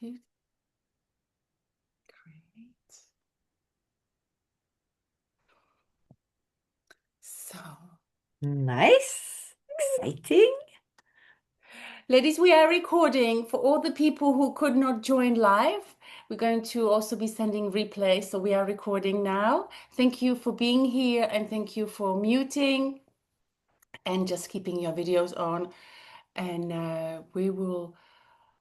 Beautiful. Great. So, Nice. Exciting. ladies, we are recording for all the people who could not join live. We're going to also be sending replays, so we are recording now. Thank you for being here and thank you for muting and just keeping your videos on. And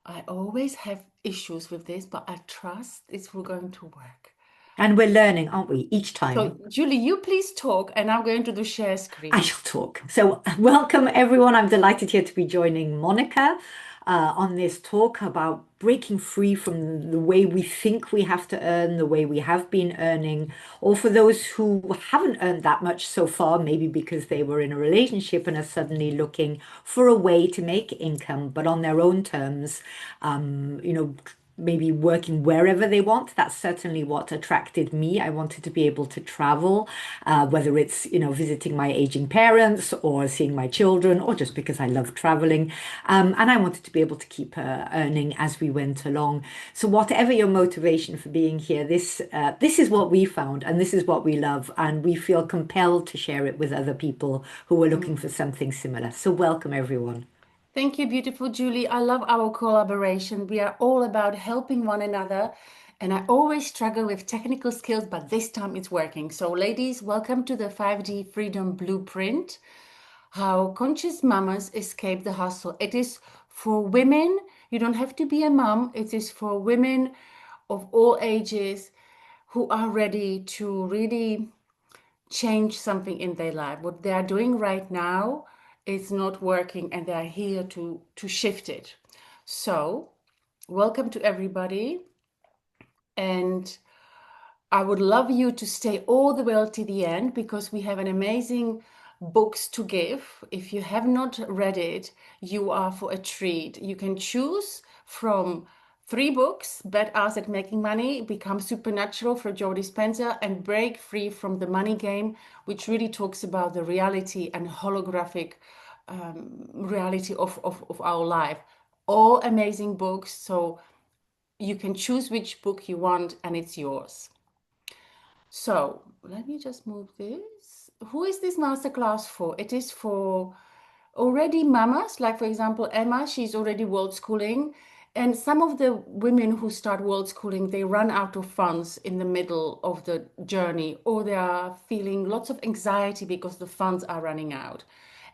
I always have issues with this, but I trust it's going to work. And we're learning, aren't we, each So, time? Julie, you please talk, and I'm going to do share I screen. shall talk. So, welcome everyone. I'm delighted here to be joining Monica on this talk about breaking free from the way we think we have to earn, the way we have been earning, or for those who haven't earned that much so far, maybe because they were in a relationship and are suddenly looking for a way to make income, but on their own terms, maybe working wherever they want. That's certainly what attracted me. I wanted to be able to travel, whether it's, visiting my aging parents or seeing my children, or just because I love traveling. And I wanted to be able to keep earning as we went along. So whatever your motivation for being here, this is what we found, and this is what we love, and we feel compelled to share it with other people who are looking for something similar. So welcome, everyone. Thank you, beautiful Julie. I love our collaboration. We are all about helping one another. And I always struggle with technical skills, but this time it's working. So, ladies, welcome to the 5D Freedom Blueprint. How conscious mamas escape the hustle. It is for women. You don't have to be a mom. It is for women of all ages who are ready to really change something in their life. What they are doing right now is not working and they are here to shift it. So, welcome to everybody. And I would love you to stay all the way to the end because we have an amazing books to give. If you have not read it, you are for a treat. You can choose from three books: Badass at Making Money, Become Supernatural for Joe Dispenza, and Break Free from the Money Game, which really talks about the reality and holographic reality of our life. All amazing books. So you can choose which book you want and it's yours. So let me just move this. Who is this masterclass for? It is for already mamas, like for example, Emma, she's already world schooling. And some of the women who start world schooling, they run out of funds in the middle of the journey, or they are feeling lots of anxiety because the funds are running out.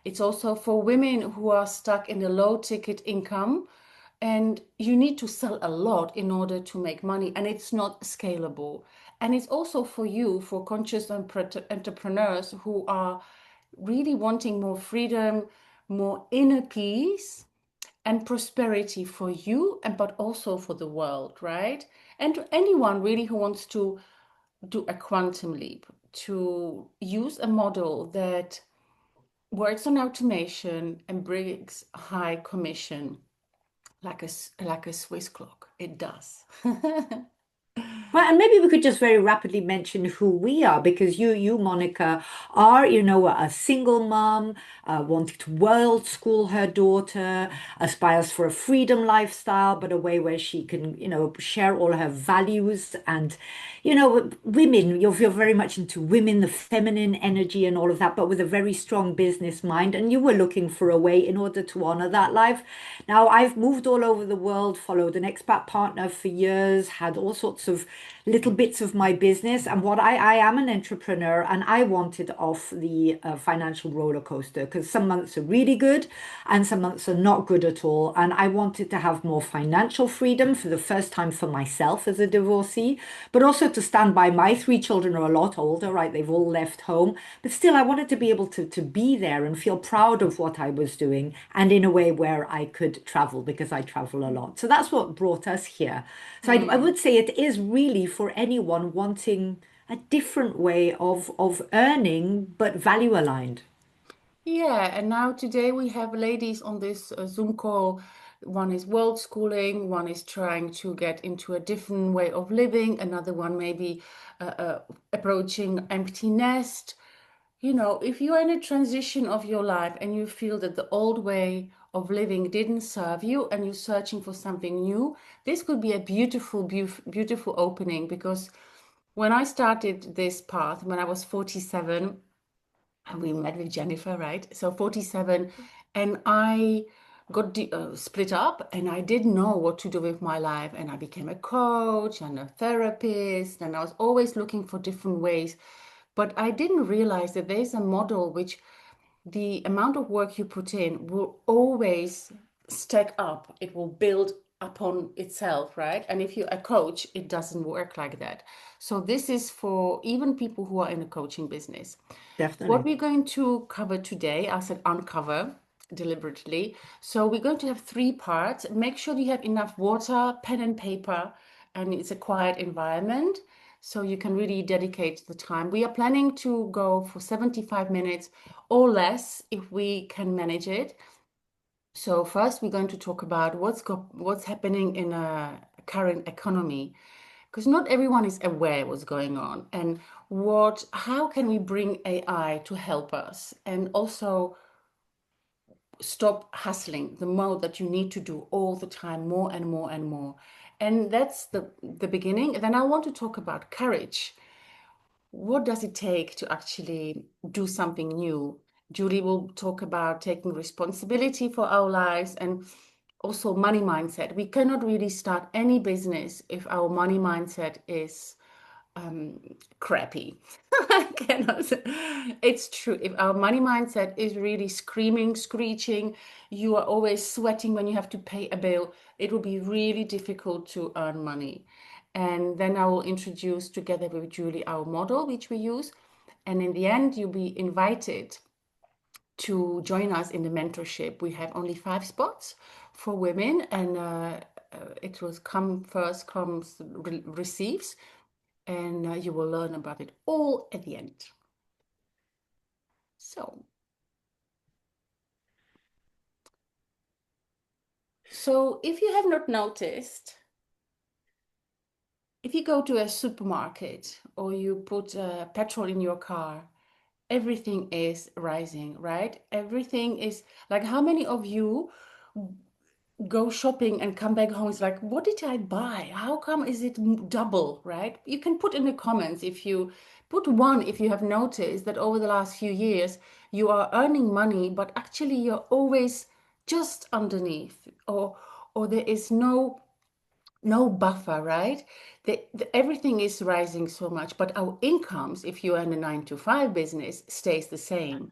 It's also for women who are stuck in a low ticket income and you need to sell a lot in order to make money and it's not scalable. And it's also for you, for conscious entrepreneurs who are really wanting more freedom, more inner peace and prosperity for you and but also for the world, right? And to anyone really who wants to do a quantum leap, to use a model that works on automation and brings high commission like a Swiss clock. It does. Well, and maybe we could just very rapidly mention who we are, because you, Monica, are, a single mom, wanting to world school her daughter, aspires for a freedom lifestyle, but a way where she can, share all her values. And, women, you're very much into women, the feminine energy and all of that, but with a very strong business mind. And you were looking for a way in order to honor that life. Now, I've moved all over the world, followed an expat partner for years, had all sorts of little bits of my business. And I am an entrepreneur, and I wanted off the financial roller coaster, because some months are really good and some months are not good at all. And I wanted to have more financial freedom for the first time for myself as a divorcee, but also to stand by. My three children are a lot older, right? They've all left home, but still I wanted to be able to be there and feel proud of what I was doing, and in a way where I could travel, because I travel a lot. So that's what brought us here. So I Hmm. would say it is really for anyone wanting a different way of earning, but value aligned. Yeah, and now today we have ladies on this Zoom call. One is world schooling, one is trying to get into a different way of living, another one maybe approaching empty nest. You know, if you are in a transition of your life and you feel that the old way of living didn't serve you and you're searching for something new, this could be a beautiful, beautiful opening. Because when I started this path, when I was 47, and we met with Jennifer, right? So 47, and I got split up, and I didn't know what to do with my life. And I became a coach and a therapist, and I was always looking for different ways. But I didn't realize that there's a model which the amount of work you put in will always stack up. It will build upon itself, right? And if you're a coach, it doesn't work like that. So this is for even people who are in the coaching business. What Definitely. we're going to cover today, I said uncover deliberately. So we're going to have three parts. Make sure you have enough water, pen and paper, and it's a quiet environment so you can really dedicate the time. We are planning to go for 75 minutes or less if we can manage it. So first we're going to talk about what's happening in a current economy, because not everyone is aware what's going on, and how can we bring AI to help us, and also stop hustling the mode that you need to do all the time more and more and more. And that's the beginning. And then I want to talk about courage. What does it take to actually do something new? Julie will talk about taking responsibility for our lives, and also money mindset. We cannot really start any business if our money mindset is um, crappy. I cannot. It's true. If our money mindset is really screaming, screeching, you are always sweating when you have to pay a bill, it will be really difficult to earn money. And then I will introduce together with Julie our model, which we use. And in the end, you'll be invited to join us in the mentorship. We have only 5 spots for women, and it was come first, comes receives, and you will learn about it all at the end. So, so if you have not noticed, if you go to a supermarket or you put petrol in your car, everything is rising, right? Everything is like, how many of you go shopping and come back home? It's like, what did I buy? How come is it double, right? You can put in the comments if you put one, if you have noticed that over the last few years you are earning money, but actually you're always just underneath, or there is no buffer, right? Everything is rising so much, but our incomes, if you are in a 9 to 5 business, stays the same.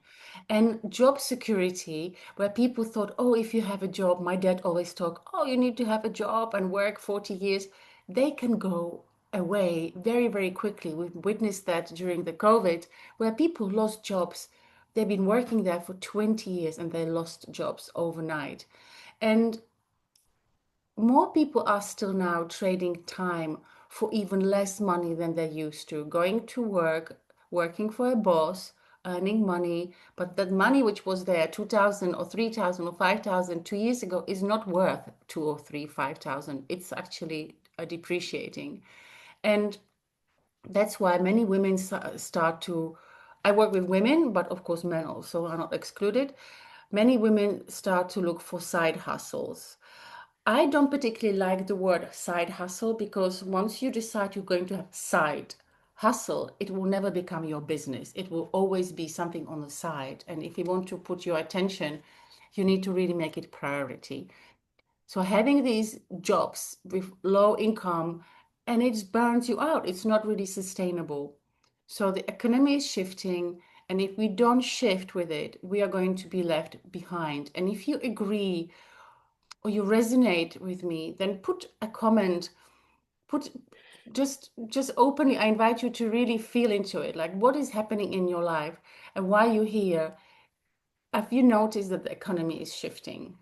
And job security, where people thought, oh, if you have a job, my dad always talked, oh, you need to have a job and work 40 years, they can go away very, very quickly. We've witnessed that during the COVID, where people lost jobs. They've been working there for 20 years and they lost jobs overnight. And more people are still now trading time for even less money than they used to, going to work, working for a boss, earning money, but that money which was there 2,000 or 3,000 or 5,000 2 years ago is not worth 2 or 3, 5,000. It's actually depreciating. And that's why many women start to, I work with women, but of course men also are not excluded. Many women start to look for side hustles. I don't particularly like the word side hustle, because once you decide you're going to have side hustle, it will never become your business. It will always be something on the side. And if you want to put your attention, you need to really make it priority. So having these jobs with low income, and it burns you out. It's not really sustainable. So the economy is shifting, and if we don't shift with it, we are going to be left behind. And if you agree or you resonate with me, then put a comment, put just openly, I invite you to really feel into it. Like, what is happening in your life and why you're here? Have you noticed that the economy is shifting?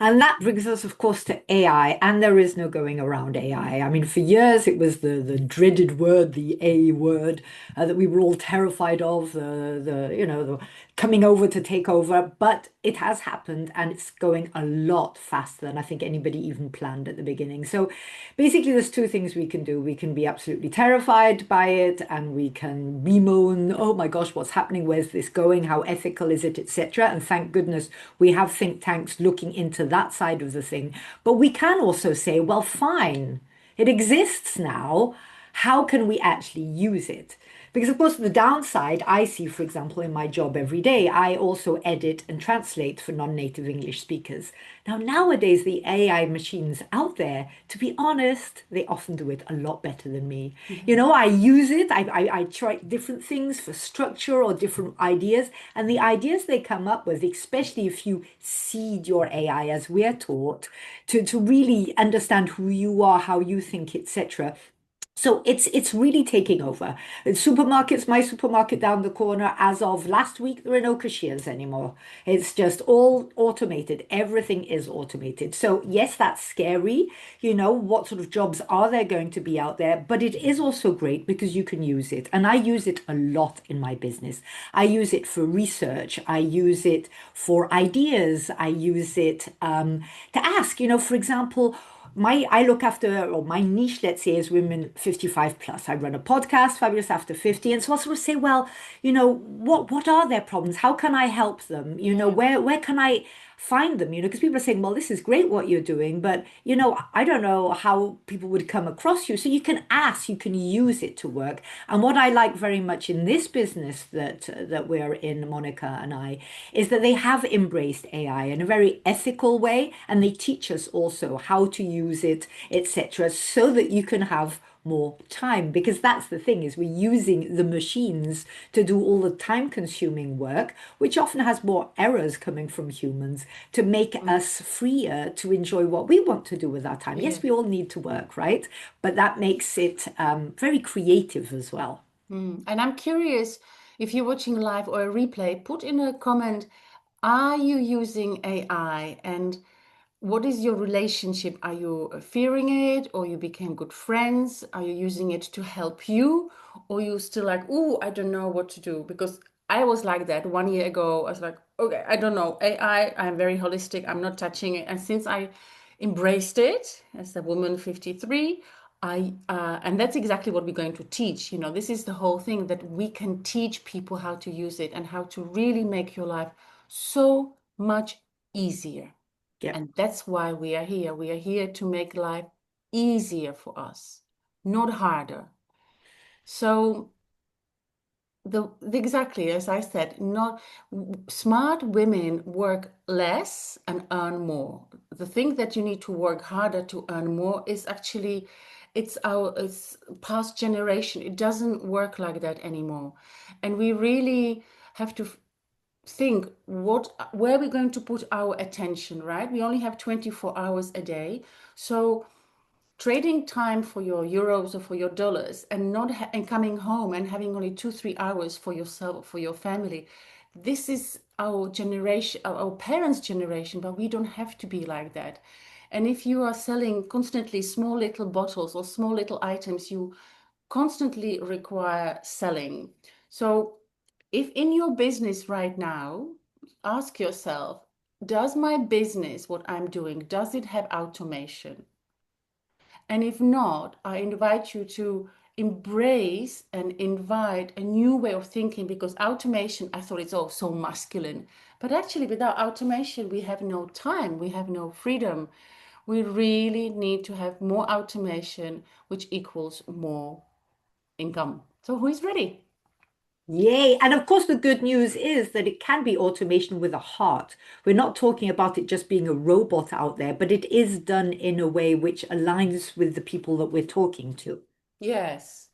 And that brings us, of course, to AI, and there is no going around AI. I mean, for years it was the dreaded word, the A word, that we were all terrified of. The coming over to take over, but it has happened and it's going a lot faster than I think anybody even planned at the beginning. So basically, there's two things we can do. We can be absolutely terrified by it and we can bemoan, oh my gosh, what's happening? Where's this going? How ethical is it, etc. And thank goodness we have think tanks looking into that side of the thing. But we can also say, well, fine, it exists now. How can we actually use it? Because, of course, the downside I see, for example, in my job every day, I also edit and translate for non-native English speakers. Now, nowadays, the AI machines out there, to be honest, they often do it a lot better than me. You know, I use it, I try different things for structure or different ideas, and the ideas they come up with, especially if you seed your AI as we're taught, to really understand who you are, how you think, etc. So it's really taking over. In supermarkets, my supermarket down the corner, as of last week, there are no cashiers anymore. It's just all automated. Everything is automated. So yes, that's scary. You know, what sort of jobs are there going to be out there? But it is also great because you can use it. And I use it a lot in my business. I use it for research. I use it for ideas. I use it to ask, for example, I look after, or my niche, let's say, is women 55 plus. I run a podcast, Fabulous After 50. And so I sort of say, well, what are their problems? How can I help them? Yeah. Where can I find them? Because people are saying, well, this is great what you're doing, but I don't know how people would come across you. So you can ask, you can use it to work. And what I like very much in this business that we're in, Monica and I, is that they have embraced AI in a very ethical way, and they teach us also how to use it, etc., so that you can have more time, because that's the thing, is we're using the machines to do all the time consuming work, which often has more errors coming from humans, to make Mm. us freer to enjoy what we want to do with our time. Yeah. Yes, we all need to work, right? But that makes it very creative as well. And I'm curious, if you're watching live or a replay, put in a comment, are you using AI? And what is your relationship? Are you fearing it, or you became good friends? Are you using it to help you, or you still like, oh, I don't know what to do? Because I was like that 1 year ago. I was like, okay, I don't know. AI, I'm very holistic. I'm not touching it. And since I embraced it as a woman 53, and that's exactly what we're going to teach. This is the whole thing, that we can teach people how to use it and how to really make your life so much easier. Yeah. And that's why we are here. We are here to make life easier for us, not harder. So exactly as I said, not smart women work less and earn more. The thing that you need to work harder to earn more is actually, it's past generation. It doesn't work like that anymore. And we really have to think where we're going to put our attention, right? We only have 24 hours a day. So trading time for your euros or for your dollars, and not and coming home and having only 2-3 hours for yourself, for your family, this is our generation, our parents' generation, but we don't have to be like that. And if you are selling constantly small little bottles or small little items, you constantly require selling. So if in your business right now, ask yourself, does my business, what I'm doing, does it have automation? And if not, I invite you to embrace and invite a new way of thinking, because automation, I thought it's all so masculine. But actually, without automation, we have no time, we have no freedom. We really need to have more automation, which equals more income. So, who is ready? Yay. And of course, the good news is that it can be automation with a heart. We're not talking about it just being a robot out there, but it is done in a way which aligns with the people that we're talking to. Yes.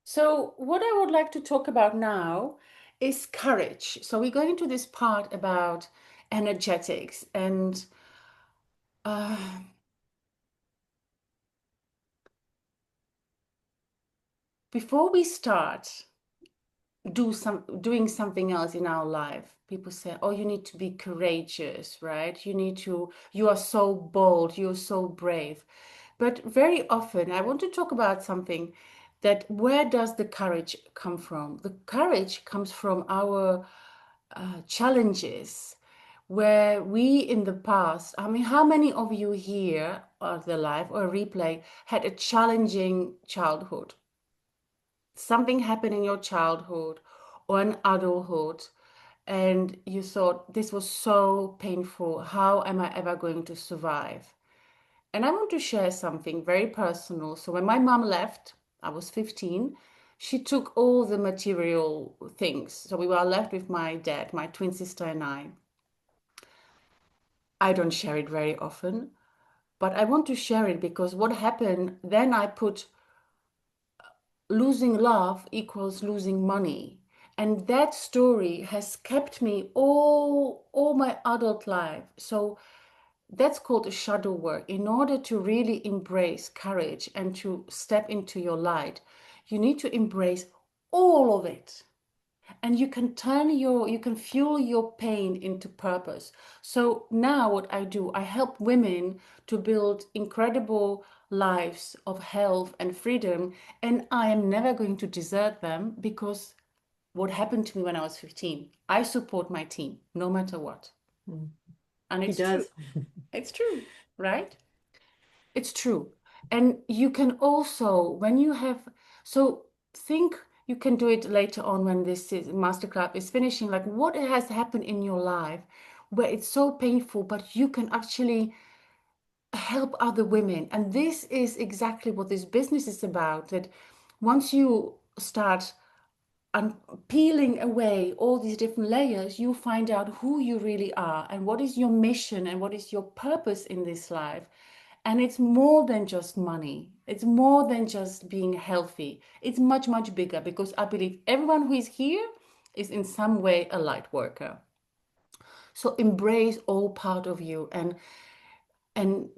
So, what I would like to talk about now is courage. So, we're going into this part about energetics. And uh, before we start doing something else in our life, people say, oh, you need to be courageous, right? You are so bold, you're so brave. But very often, I want to talk about something, that where does the courage come from? The courage comes from our challenges where we in the past, I mean, how many of you here or the live or replay had a challenging childhood? Something happened in your childhood or in adulthood, and you thought this was so painful. How am I ever going to survive? And I want to share something very personal. So when my mom left, I was 15, she took all the material things. So we were left with my dad, my twin sister, and I. I don't share it very often, but I want to share it because what happened then I put losing love equals losing money. And that story has kept me all my adult life. So that's called a shadow work. In order to really embrace courage and to step into your light, you need to embrace all of it. And you can fuel your pain into purpose. So now what I do, I help women to build incredible lives of health and freedom. And I am never going to desert them because what happened to me when I was 15, I support my team no matter what. Mm. And She it's true. does. It's true, right? It's true. And you can also, when you have, so think you can do it later on when masterclass is finishing, like what has happened in your life where it's so painful, but you can actually help other women. And this is exactly what this business is about, that once you start and peeling away all these different layers, you find out who you really are and what is your mission and what is your purpose in this life. And it's more than just money. It's more than just being healthy. It's much, much bigger because I believe everyone who is here is in some way a light worker. So embrace all part of you. And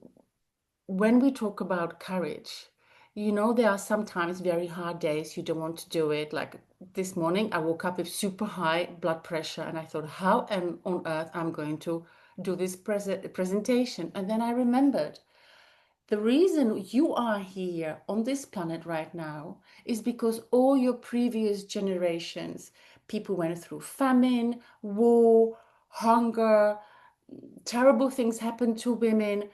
when we talk about courage, there are sometimes very hard days you don't want to do it. Like this morning, I woke up with super high blood pressure and I thought, how am on earth I'm going to do this presentation? And then I remembered the reason you are here on this planet right now is because all your previous generations, people went through famine, war, hunger, terrible things happened to women,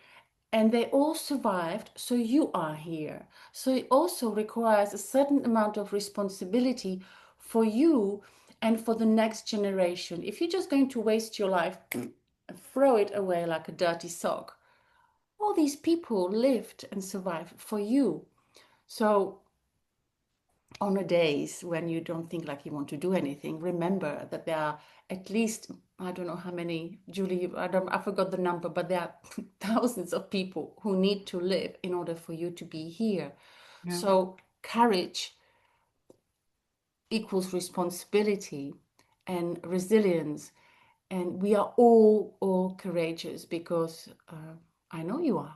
and they all survived, so you are here. So it also requires a certain amount of responsibility for you and for the next generation. If you're just going to waste your life and throw it away like a dirty sock, all these people lived and survived for you. So on the days when you don't think like you want to do anything, remember that there are at least, I don't know how many, Julie, I forgot the number, but there are thousands of people who need to live in order for you to be here. Yeah. So courage equals responsibility and resilience. And we are all courageous because I know you are.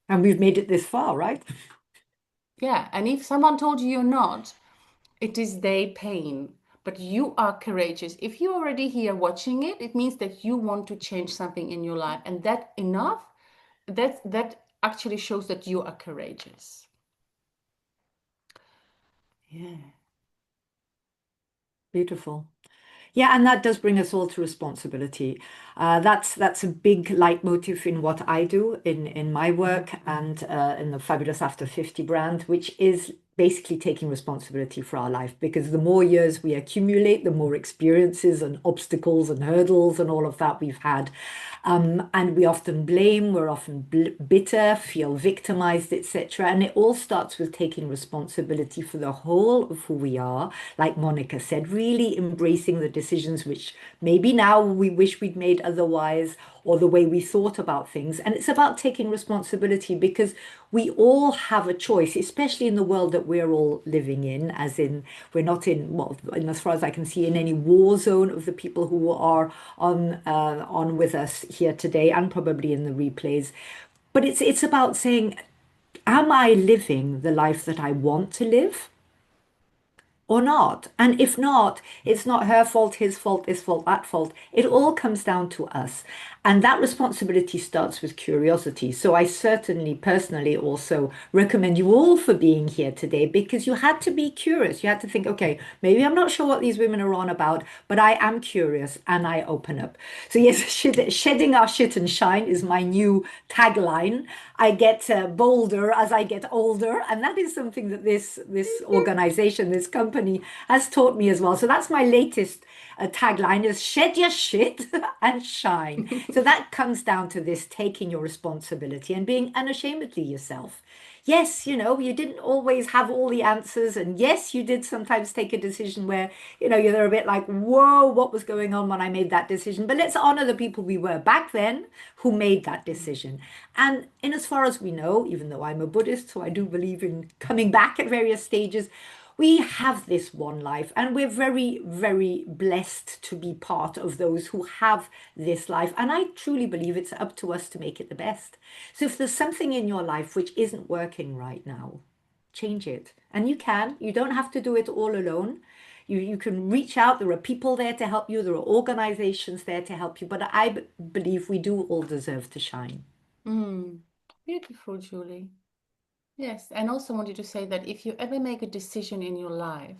And we've made it this far, right? Yeah. And if someone told you you're not, it is their pain, but you are courageous. If you're already here watching it, it means that you want to change something in your life, and that enough, that actually shows that you are courageous. Yeah. Beautiful. Yeah, and that does bring us all to responsibility. That's a big leitmotif in what I do in my work and in the Fabulous After 50 brand, which is basically taking responsibility for our life. Because the more years we accumulate, the more experiences and obstacles and hurdles and all of that we've had. And we often blame, we're often bitter, feel victimized, etc. And it all starts with taking responsibility for the whole of who we are. Like Monica said, really embracing the decisions which maybe now we wish we'd made otherwise, or the way we thought about things. And it's about taking responsibility because we all have a choice, especially in the world that we're all living in, as in we're not in, well, and as far as I can see, in any war zone of the people who are on with us here today and probably in the replays. But it's about saying, am I living the life that I want to live? or not? And if not, it's not her fault, his fault, this fault, that fault. It all comes down to us. And that responsibility starts with curiosity. So I certainly personally also recommend you all for being here today because you had to be curious. You had to think, okay, maybe I'm not sure what these women are on about, but I am curious and I open up. So yes, shedding our shit and shine is my new tagline. I get bolder as I get older, and that is something that this organization, this company, has taught me as well. So that's my latest tagline: is shed your shit and shine. So that comes down to this taking your responsibility and being unashamedly yourself. Yes, you didn't always have all the answers. And yes, you did sometimes take a decision where, you're a bit like, whoa, what was going on when I made that decision? But let's honor the people we were back then who made that decision. And in as far as we know, even though I'm a Buddhist, so I do believe in coming back at various stages, we have this one life, and we're very, very blessed to be part of those who have this life. And I truly believe it's up to us to make it the best. So if there's something in your life which isn't working right now, change it. And you can. You don't have to do it all alone. You can reach out. There are people there to help you. There are organizations there to help you. But I believe we do all deserve to shine. Mm, beautiful, Julie. Yes, and also wanted to say that if you ever make a decision in your life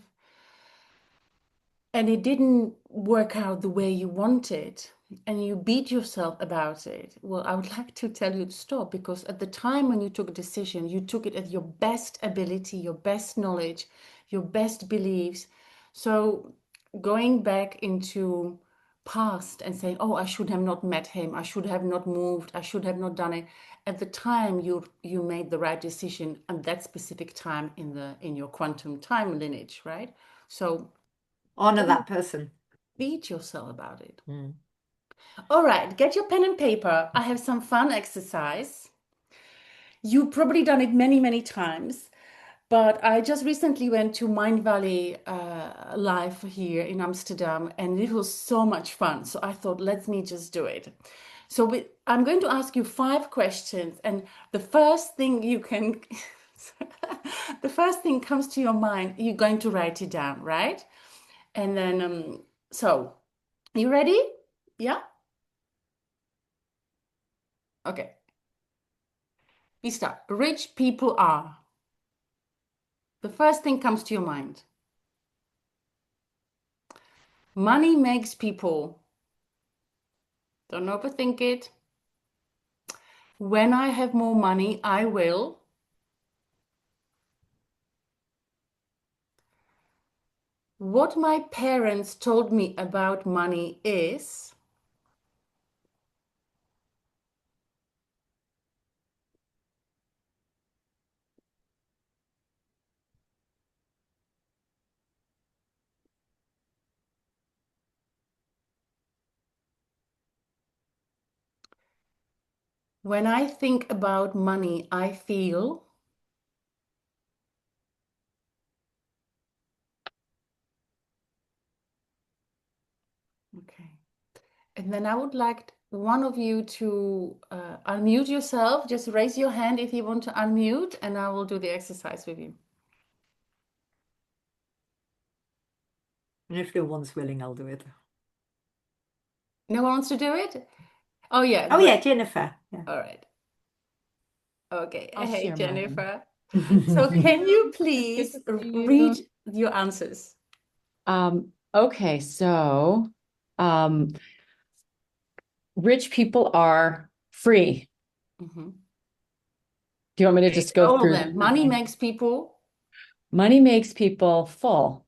and it didn't work out the way you wanted and you beat yourself about it, well, I would like to tell you to stop, because at the time when you took a decision, you took it at your best ability, your best knowledge, your best beliefs. So going back into past and saying, oh, I should have not met him, I should have not moved, I should have not done it. At the time you made the right decision at that specific time in your quantum time lineage, right? So Honor don't that person. beat yourself about it. Mm. All right, get your pen and paper. I have some fun exercise. You've probably done it many, many times, but I just recently went to Mind Valley Live here in Amsterdam, and it was so much fun. So I thought, let me just do it. So I'm going to ask you 5 questions, and the first thing you can, the first thing comes to your mind, you're going to write it down, right? And then, so you ready? Yeah? Okay. We start. Rich people are. The first thing comes to your mind. Money makes people. Don't overthink it. When I have more money, I will. What my parents told me about money is. When I think about money, I feel. Okay. And then I would like one of you to unmute yourself. Just raise your hand if you want to unmute, and I will do the exercise with you. And if no one's willing, I'll do it. No one wants to do it? Oh, yeah, Oh, yeah, great. Jennifer. Yeah. All right. Okay. I'll Hey, share mine. Jennifer. So can you Good please to see you. read your answers? Okay, so um, rich people are free. Mhm. Do you want me to Okay. just go All of through them. Money them? makes people Money makes people full.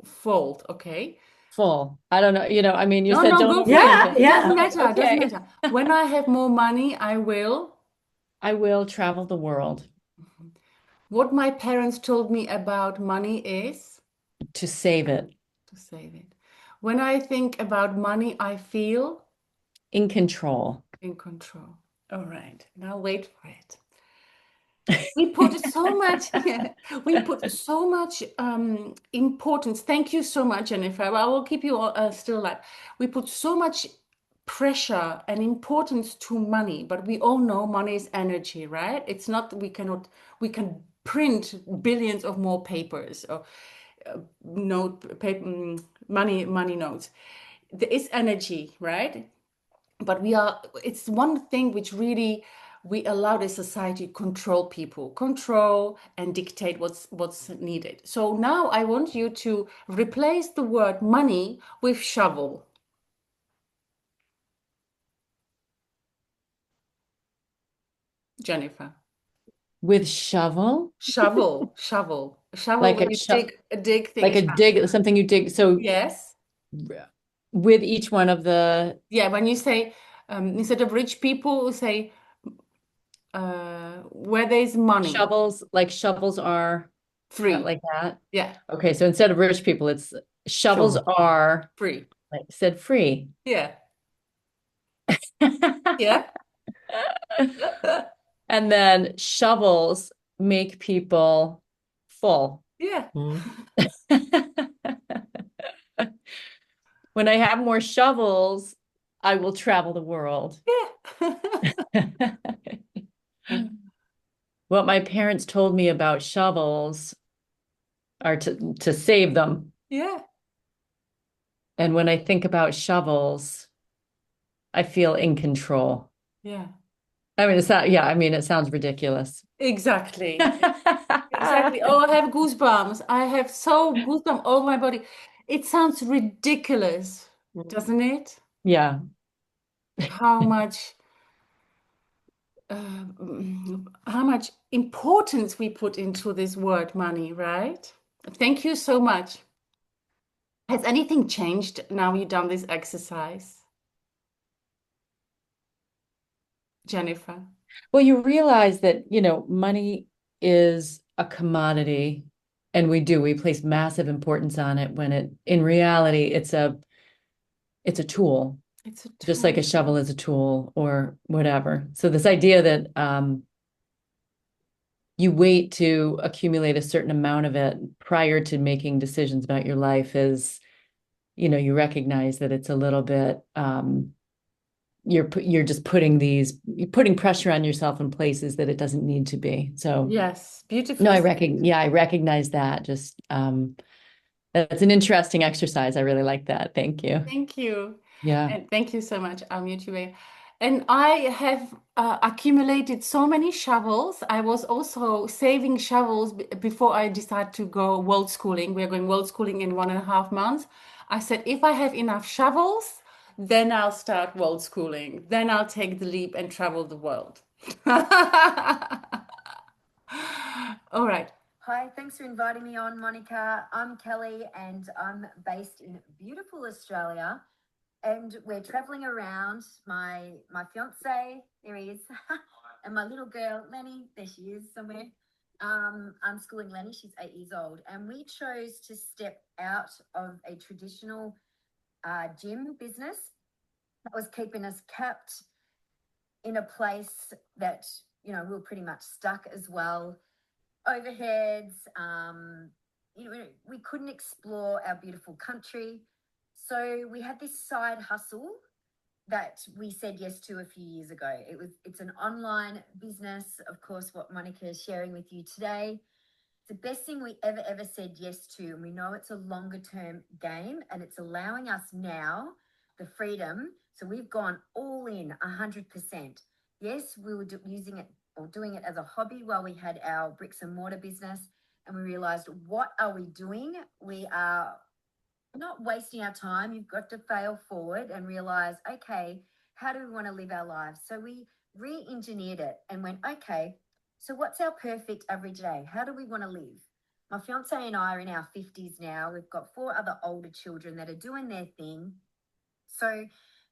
fold. Okay. Full. I don't know, I mean, you No, said no, don't go for it. Yeah, overthink It it. doesn't yeah. matter. It doesn't Okay. matter. When I have more money, I will. I will travel the world What my parents told me about money is to save it. to save it. When I think about money, I feel In control. in control. All right. Now wait for it. We put so much, yeah, we put so much importance. Thank you so much, Jennifer. I will keep you still alive. We put so much pressure and importance to money, but we all know money is energy, right? It's not, we can print billions of more papers. Or money notes. There is energy, right? But it's one thing which really we allow the society control people, control and dictate what's needed. So now I want you to replace the word money with shovel. Jennifer. With shovel, Shovel like when a you dig like things a up. dig, something you dig. So Yes. with each one of the Yeah, when you say instead of rich people, say where there's money, shovels, like shovels are free. like that. Yeah, Okay, so instead of rich people, it's shovels Sure. are free. like said free. Yeah. Yeah. And then shovels make people full. Yeah. Mm. When I have more shovels, I will travel the world. Yeah. What my parents told me about shovels are to save them. Yeah. And when I think about shovels, I feel in control. Yeah. I mean, it's not, yeah, I mean, it sounds ridiculous. Exactly. Exactly. Oh, I have goosebumps. I have so goosebumps all over my body. It sounds ridiculous, doesn't it? Yeah. How much how much importance we put into this word money, right? Thank you so much. Has anything changed now you've done this exercise, Jennifer? Well, you realize that, money is a commodity, and we place massive importance on it when in reality, it's a tool, It's a just like tool. a shovel is a tool or whatever. So this idea that you wait to accumulate a certain amount of it prior to making decisions about your life is, you recognize that it's a little bit you're just you're putting pressure on yourself in places that it doesn't need to be. So Yes, no, beautifully said. I recognize that. Just that's an interesting exercise. I really like that. Thank you. Thank you. Yeah. And thank you so much, Yue. And I have accumulated so many shovels. I was also saving shovels before I decided to go world schooling. We're going world schooling in 1.5 months. I said, if I have enough shovels, then I'll start world schooling. Then I'll take the leap and travel the world. All right. Hi, thanks for inviting me on, Monika. I'm Kelly and I'm based in beautiful Australia. And we're traveling around. My fiance, there he is, and my little girl, Lenny, there she is somewhere. I'm schooling Lenny, she's 8 years old. And we chose to step out of a traditional gym business that was keeping us kept in a place that, we were pretty much stuck as well. Overheads, we couldn't explore our beautiful country. So we had this side hustle that we said yes to a few years ago. It's an online business, of course, what Monika is sharing with you today. It's the best thing we ever said yes to. And we know it's a longer term game and it's allowing us now the freedom. So we've gone all in 100%. Yes, we were using it or doing it as a hobby while we had our bricks and mortar business. And we realized, what are we doing? We are not wasting our time. You've got to fail forward and realize, okay, how do we want to live our lives? So we re-engineered it and went, okay, so what's our perfect average day? How do we want to live? My fiance and I are in our 50s now. We've got 4 other older children that are doing their thing. So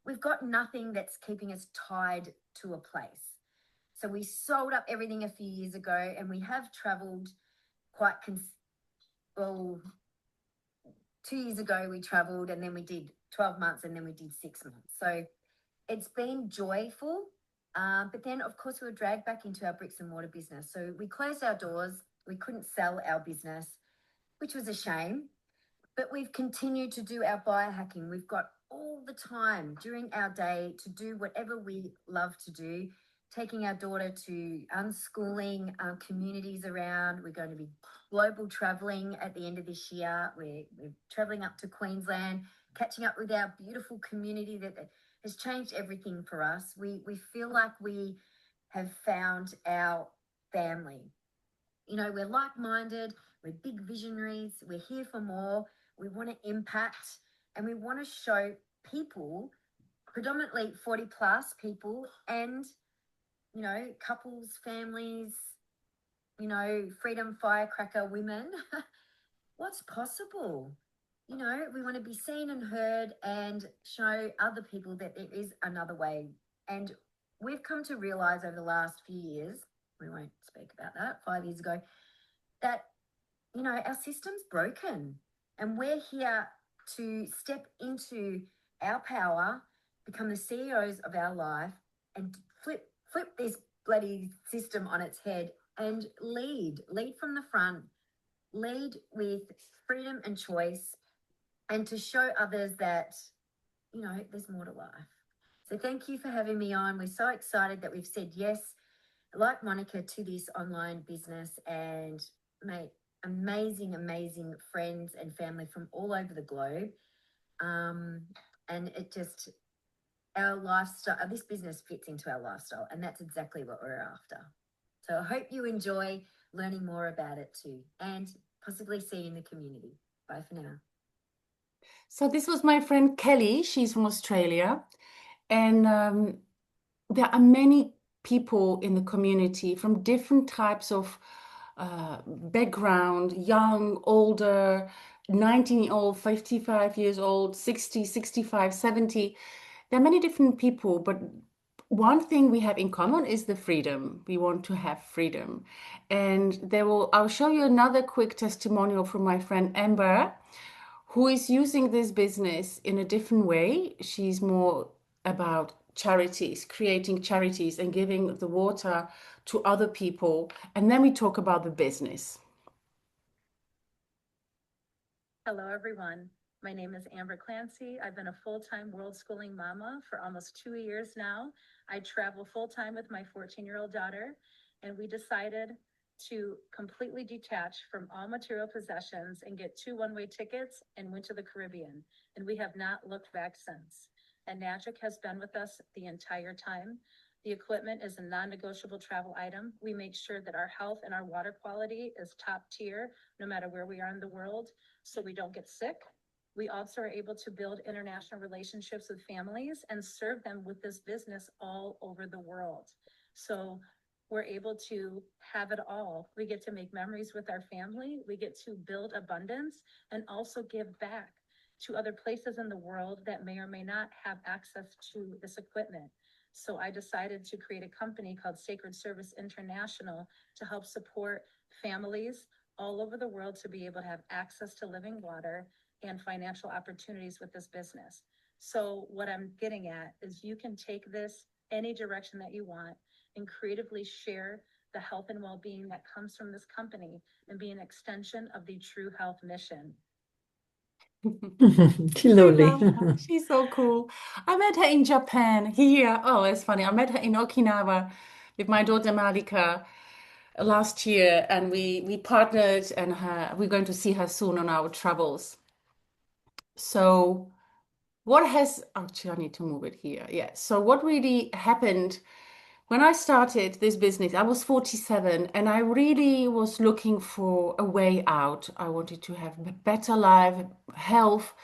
we've got nothing that's keeping us tied to a place. So we sold up everything a few years ago and we have traveled quite, 2 years ago we traveled and then we did 12 months and then we did 6 months. So it's been joyful. But then, of course, we were dragged back into our bricks and mortar business. So we closed our doors. We couldn't sell our business, which was a shame. But we've continued to do our biohacking. We've got all the time during our day to do whatever we love to do, taking our daughter to unschooling communities around. We're going to be global traveling at the end of this year. We're traveling up to Queensland, catching up with our beautiful community that has changed everything for us. We feel like we have found our family. You know, we're like-minded, we're big visionaries, we're here for more, we want to impact, and we want to show people, predominantly 40 plus people, and, you know, couples, families, you know, freedom firecracker women, what's possible. You know, we want to be seen and heard and show other people that there is another way. And we've come to realize over the last few years, we won't speak about that, 5 years ago, that, you know, our system's broken and we're here to step into our power, become the CEOs of our life, and flip this bloody system on its head and lead from the front, lead with freedom and choice, and to show others that, you know, there's more to life. So thank you for having me on. We're so excited that we've said yes, like Monika, to this online business, and made amazing friends and family from all over the globe. And it just, our lifestyle, this business fits into our lifestyle, and that's exactly what we're after. So I hope you enjoy learning more about it too, and possibly see you in the community. Bye for now. So this was my friend Kelly. She's from Australia, and there are many people in the community from different types of background, young, older, 19-year-old, 55 years old, 60, 65, 70. There are many different people, but one thing we have in common is the freedom. We want to have freedom. And I'll show you another quick testimonial from my friend Amber, who is using this business in a different way. She's more about charities, creating charities and giving the water to other people. And then we talk about the business. Hello, everyone. My name is Amber Clancy. I've been a full-time world schooling mama for almost 2 years now. I travel full-time with my 14-year-old daughter, and we decided to completely detach from all material possessions and get 2 one-way tickets and went to the Caribbean. And we have not looked back since. And Magic has been with us the entire time. The equipment is a non-negotiable travel item. We make sure that our health and our water quality is top tier, no matter where we are in the world, so we don't get sick. We also are able to build international relationships with families and serve them with this business all over the world. So we're able to have it all. We get to make memories with our family. We get to build abundance and also give back to other places in the world that may or may not have access to this equipment. So I decided to create a company called Sacred Service International to help support families all over the world to be able to have access to living water and financial opportunities with this business. So what I'm getting at is you can take this any direction that you want and creatively share the health and well-being that comes from this company and be an extension of the True Health mission. She's lovely. She's so cool. I met her in Japan here. Oh, it's funny. I met her in Okinawa with my daughter Malika last year, and we partnered, and we're going to see her soon on our travels. So actually, I need to move it here. Yeah. So what really happened when I started this business, I was 47, and I really was looking for a way out. I wanted to have a better life, health.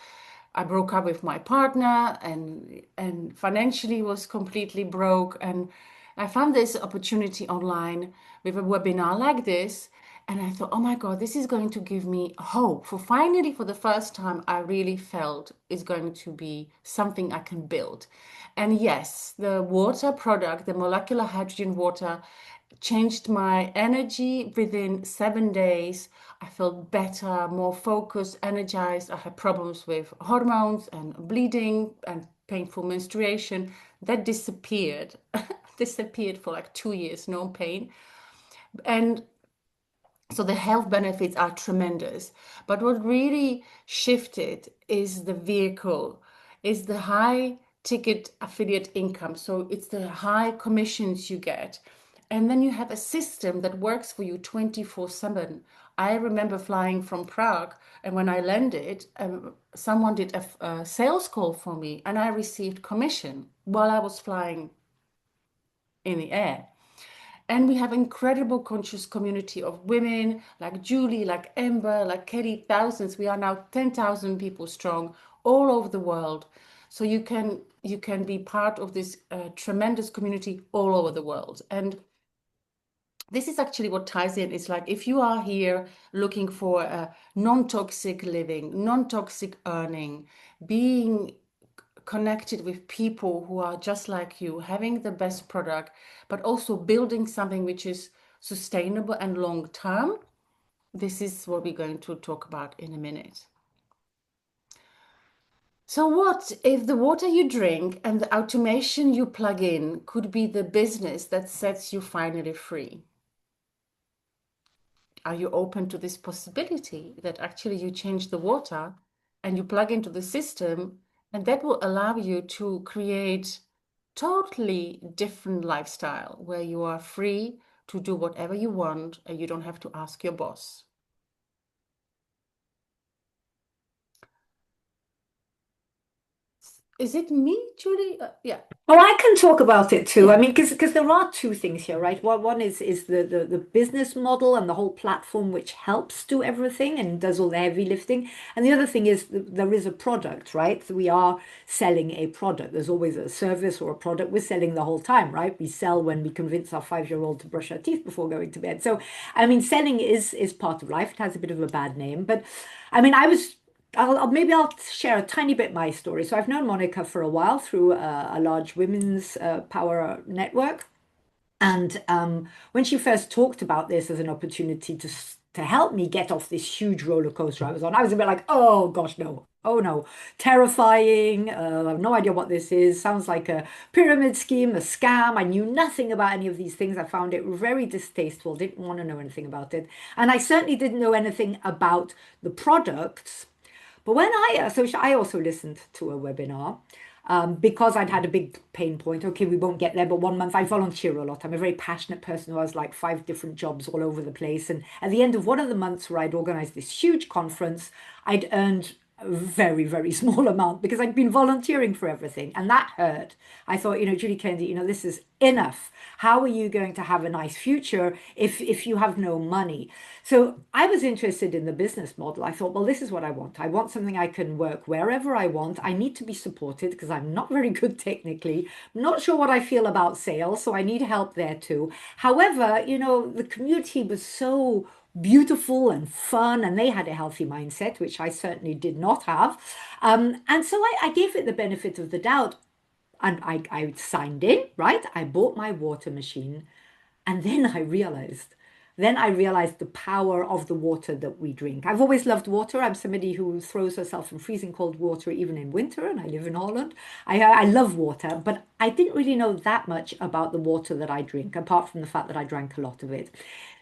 I broke up with my partner, and financially was completely broke. And I found this opportunity online with a webinar like this. And I thought, oh my God, this is going to give me hope. For the first time, I really felt it's going to be something I can build. And yes, the water product, the molecular hydrogen water, changed my energy within 7 days. I felt better, more focused, energized. I had problems with hormones and bleeding and painful menstruation. That disappeared, disappeared for like 2 years, no pain. And so the health benefits are tremendous. But what really shifted is the vehicle, is the high ticket affiliate income. So it's the high commissions you get. And then you have a system that works for you 24/7. I remember flying from Prague, and when I landed, someone did a sales call for me, and I received commission while I was flying in the air. And we have incredible conscious community of women like Julie, like Amber, like Katie, thousands. We are now 10,000 people strong all over the world. So you can be part of this tremendous community all over the world. And this is actually what ties in. It's like if you are here looking for a non-toxic living, non-toxic earning, being connected with people who are just like you, having the best product, but also building something which is sustainable and long term. This is what we're going to talk about in a minute. So what if the water you drink and the automation you plug in could be the business that sets you finally free? Are you open to this possibility that actually you change the water and you plug into the system, and that will allow you to create totally different lifestyle where you are free to do whatever you want and you don't have to ask your boss? Is it me, Julie? Yeah. Well, I can talk about it too. I mean, because there are two things here, right? One is the business model and the whole platform which helps do everything and does all the heavy lifting. And the other thing is there is a product, right? So we are selling a product. There's always a service or a product. We're selling the whole time, right? We sell when we convince our 5-year-old to brush our teeth before going to bed. So, I mean, selling is part of life. It has a bit of a bad name, but I mean, maybe I'll share a tiny bit my story. So I've known Monika for a while through a large women's power network. And when she first talked about this as an opportunity to help me get off this huge roller coaster I was on, I was a bit like, oh gosh, no. Oh no, terrifying. I have no idea what this is. Sounds like a pyramid scheme, a scam. I knew nothing about any of these things. I found it very distasteful, didn't want to know anything about it. And I certainly didn't know anything about the products. But I also listened to a webinar because I'd had a big pain point. Okay, we won't get there, but 1 month I volunteer a lot. I'm a very passionate person who has like 5 different jobs all over the place. And at the end of one of the months where I'd organized this huge conference, I'd earned a very, very small amount because I'd been volunteering for everything. And that hurt. I thought, Julie Kennedy, this is enough. How are you going to have a nice future if you have no money? So I was interested in the business model. I thought, well, this is what I want. I want something I can work wherever I want. I need to be supported because I'm not very good technically. I'm not sure what I feel about sales, so I need help there too. However, the community was so beautiful and fun, and they had a healthy mindset, which I certainly did not have. And so I gave it the benefit of the doubt. And I signed in, right? I bought my water machine. And then I realized the power of the water that we drink. I've always loved water. I'm somebody who throws herself in freezing cold water even in winter, and I live in Holland. I love water, but I didn't really know that much about the water that I drink, apart from the fact that I drank a lot of it.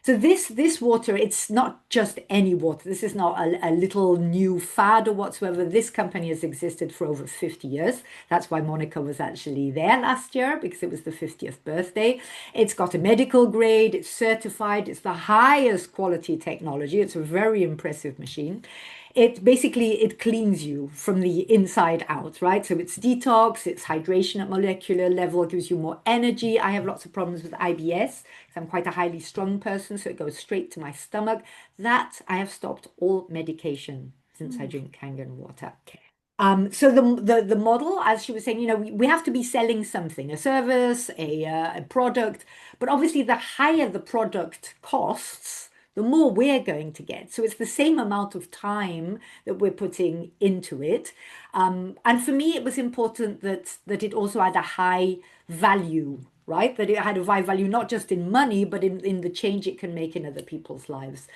So this water, it's not just any water. This is not a little new fad or whatsoever. This company has existed for over 50 years. That's why Monika was actually there last year, because it was the 50th birthday. It's got a medical grade, it's certified, it's the highest quality technology. It's a very impressive machine. It cleans you from the inside out, right? So it's detox, it's hydration at molecular level, it gives you more energy. I have lots of problems with IBS because I'm quite a highly strung person, so it goes straight to my stomach. That I have stopped all medication since I drink Kangen water. So the model, as she was saying, we have to be selling something, a service, a product, but obviously the higher the product costs, the more we're going to get. So it's the same amount of time that we're putting into it. And for me, it was important that it also had a high value, right? That it had a high value, not just in money, but in the change it can make in other people's lives.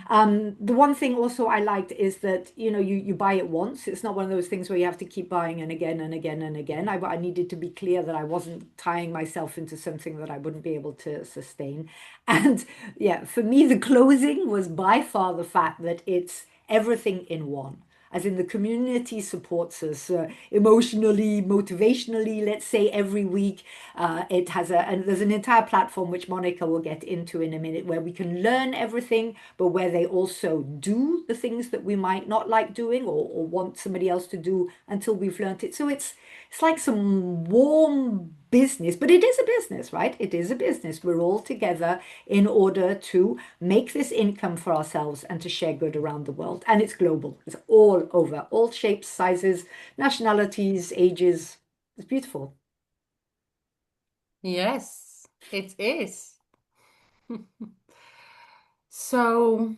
The one thing also I liked is that, you buy it once. It's not one of those things where you have to keep buying and again and again and again. I needed to be clear that I wasn't tying myself into something that I wouldn't be able to sustain. And yeah, for me, the closing was by far the fact that it's everything in one. as in the community supports us emotionally, motivationally, let's say every week. It has and there's an entire platform which Monica will get into in a minute where we can learn everything, but where they also do the things that we might not like doing or want somebody else to do until we've learned it. So it's like some warm business, but it is a business, right? It is a business. We're all together in order to make this income for ourselves and to share good around the world. And it's global. It's all over, all shapes, sizes, nationalities, ages. It's beautiful. Yes, it is. So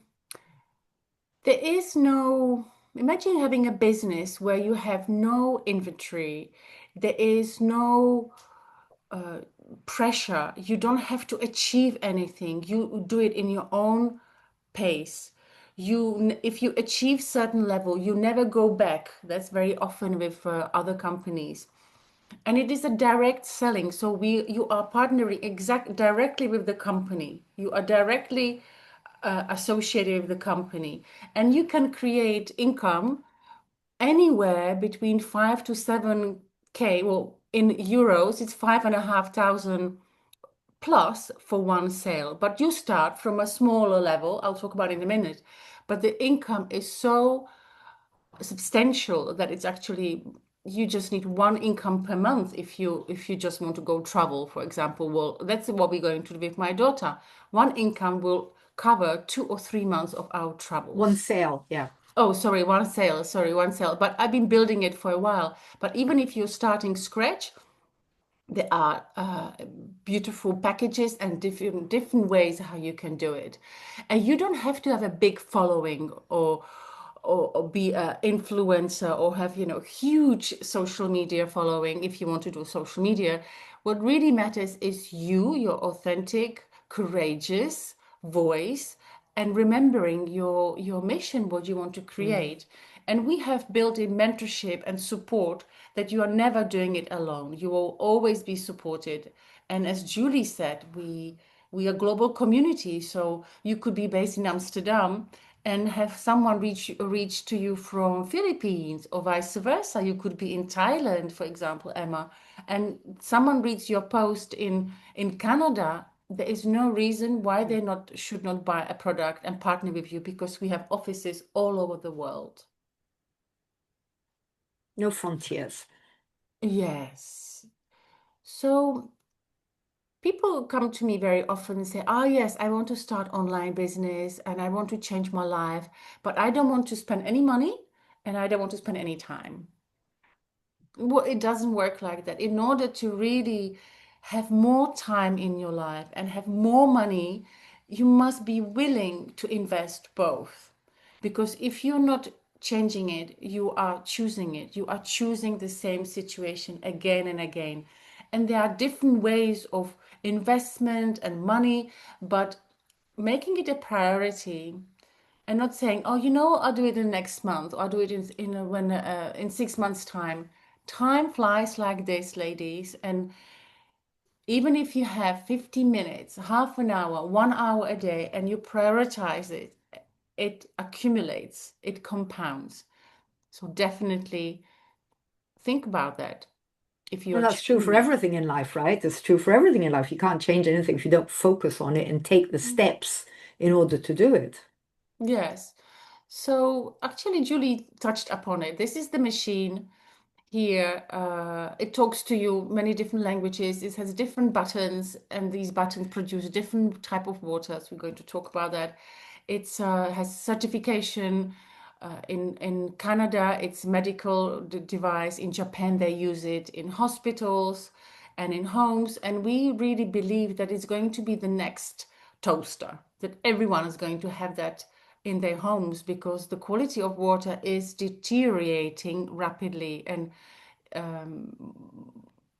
there is no, imagine having a business where you have no inventory, there is no pressure, you don't have to achieve anything, you do it in your own pace. If you achieve certain level, you never go back. That's very often with other companies. And it is a direct selling, so you are partnering directly with the company, you are directly associated with the company, and you can create income anywhere between 5 to 7K. Well, in euros it's 5,500 plus for one sale, but you start from a smaller level. I'll talk about it in a minute, but the income is so substantial that it's actually, you just need one income per month if you just want to go travel, for example. Well, that's what we're going to do with my daughter. One income will cover 2 or 3 months of our travels. One sale, yeah. Oh, sorry, one sale. Sorry, one sale. But I've been building it for a while. But even if you're starting scratch, there are beautiful packages and different ways how you can do it, and you don't have to have a big following or be an influencer or have huge social media following. If you want to do social media, what really matters is your authentic, courageous voice, and remembering your mission, what you want to create. And we have built in mentorship and support that you are never doing it alone. You will always be supported. And as Julie said, we are global community. So you could be based in Amsterdam and have someone reach to you from Philippines, or vice versa. You could be in Thailand, for example, Emma, and someone reads your post in Canada. There is no reason why they should not buy a product and partner with you, because we have offices all over the world. No frontiers. Yes. So people come to me very often and say, "Oh, yes, I want to start online business and I want to change my life, but I don't want to spend any money and I don't want to spend any time." Well, it doesn't work like that. In order to really have more time in your life and have more money, you must be willing to invest both. Because if you're not changing it, you are choosing it. You are choosing the same situation again and again. And there are different ways of investment and money, but making it a priority and not saying, "Oh, I'll do it in next month, or I'll do it in 6 months' time." Time flies like this, ladies, and even if you have 15 minutes, half an hour, 1 hour a day, and you prioritize it, it accumulates, it compounds. So definitely think about that if you And are that's true for choosing it. everything in life, right? It's true for everything in life. You can't change anything if you don't focus on it and take the steps in order to do it. Yes. So actually, Julie touched upon it. This is the machine here. It talks to you many different languages. It has different buttons, and these buttons produce different type of water. So we're going to talk about that. It's has certification. In Canada, it's medical device. In Japan, they use it in hospitals and in homes. And we really believe that it's going to be the next toaster, that everyone is going to have that in their homes, because the quality of water is deteriorating rapidly. And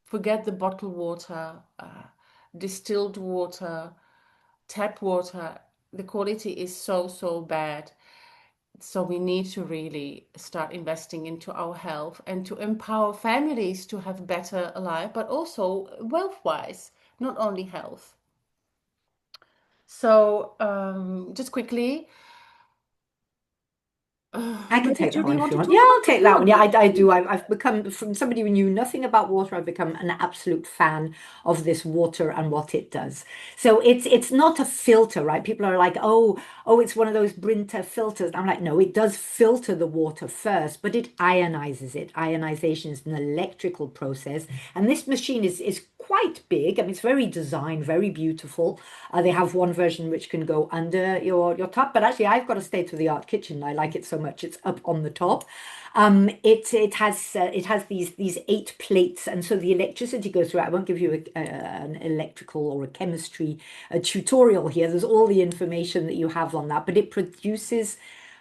forget the bottled water, distilled water, tap water. The quality is so, so bad. So we need to really start investing into our health and to empower families to have better life, but also wealth-wise, not only health. So just quickly, I can Maybe take that Julie, one you if want you to want. talk Yeah, I'll about the take that one. Yeah, food? I do. I've become, from somebody who knew nothing about water, I've become an absolute fan of this water and what it does. So it's not a filter, right? People are like, oh, it's one of those Brinta filters. I'm like, no, it does filter the water first, but it ionizes it. Ionization is an electrical process, and this machine is quite big. I mean, it's very designed, very beautiful. They have one version which can go under your tub, but actually, I've got a state-of-the-art kitchen. I like it so much; it's up on the top. It has these 8 plates, and so the electricity goes through. I won't give you an electrical or a chemistry tutorial here. There's all the information that you have on that, but it produces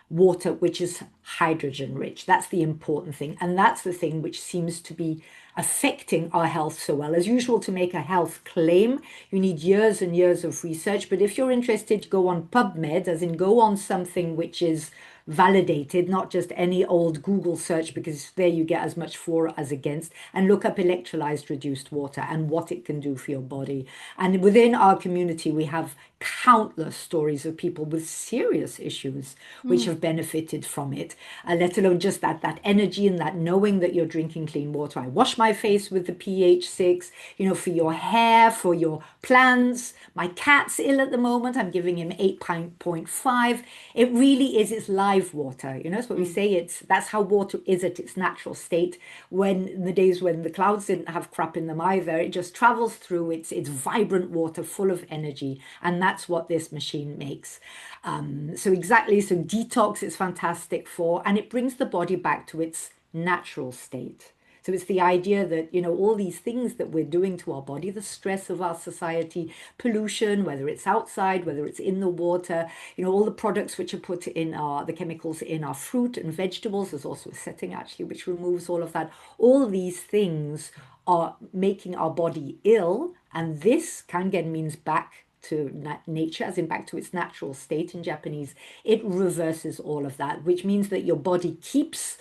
water which is hydrogen rich. That's the important thing. And that's the thing which seems to be affecting our health so well. As usual, to make a health claim, you need years and years of research. But if you're interested, go on PubMed, as in go on something which is validated, not just any old Google search, because there you get as much for as against, and look up electrolyzed reduced water and what it can do for your body. And within our community, we have countless stories of people with serious issues which have benefited from it, let alone just that energy and that knowing that you're drinking clean water. I wash my face with the pH 6, for your hair, for your plants. My cat's ill at the moment. I'm giving him 8.5. It really is, it's live water. It's what we say. That's how water is at its natural state. When in the days when the clouds didn't have crap in them either, it just travels through. It's vibrant water, full of energy, and that's what this machine makes. So detox is fantastic for, and it brings the body back to its natural state. So it's the idea that, all these things that we're doing to our body, the stress of our society, pollution, whether it's outside, whether it's in the water, all the products which are put in the chemicals in our fruit and vegetables. There's also a setting actually which removes all of that. All these things are making our body ill, and this kangen means back to nature, as in back to its natural state in Japanese. It reverses all of that, which means that your body keeps